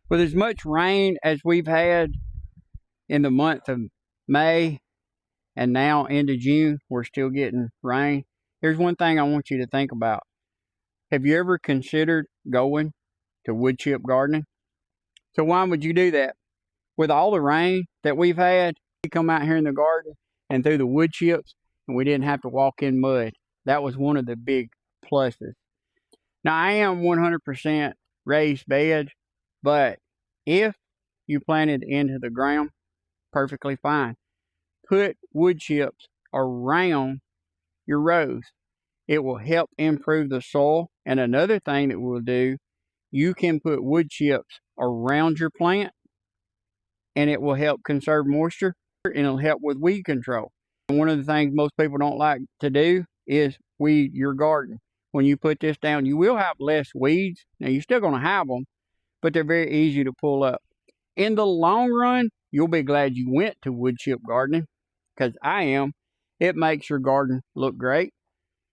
With as much rain as we've had in the month of May and now into June, we're still getting rain. Here's one thing I want you to think about. Have you ever considered going to woodchip gardening? So why would you do that? With all the rain that we've had, we come out here in the garden and through the wood chips, and we didn't have to walk in mud. That was one of the big pluses. Now, I am 100% raised bed, but if you planted into the ground, perfectly fine. Put wood chips around your rows. It will help improve the soil. And another thing that we'll do, you can put wood chips around your plant and it will help conserve moisture and it'll help with weed control. And one of the things most people don't like to do is weed your garden. When you put this down, you will have less weeds. Now, you're still going to have them, but they're very easy to pull up. In the long run, you'll be glad you went to woodchip gardening, because I am. It makes your garden look great.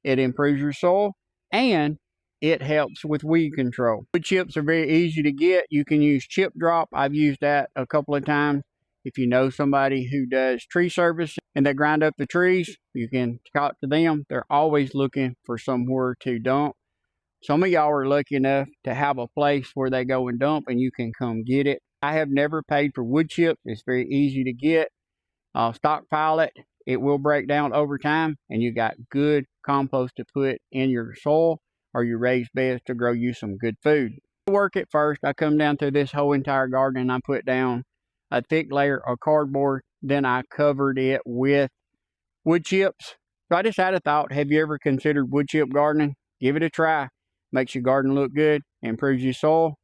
It improves your soil, and it helps with weed control. Wood chips are very easy to get. You can use chip drop. I've used that a couple of times. If you know somebody who does tree service and they grind up the trees, you can talk to them. They're always looking for somewhere to dump. Some of y'all are lucky enough to have a place where they go and dump and you can come get it. I have never paid for wood chips. It's very easy to get. Stockpile it. It will break down over time, and you got good compost to put in your soil or your raised beds to grow you some good food. I work it first. I come down through this whole entire garden and I put down a thick layer of cardboard. Then I covered it with wood chips. So I just had a thought. Have you ever considered wood chip gardening? Give it a try. Makes your garden look good, improves your soil,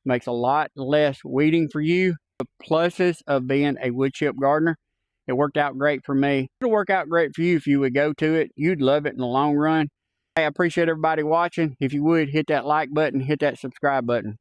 makes a lot less weeding for you. The pluses of being a wood chip gardener. It worked out great for me. It'll work out great for you if you would go to it. You'd love it in the long run. Hey, I appreciate everybody watching. If you would, hit that like button, hit that subscribe button.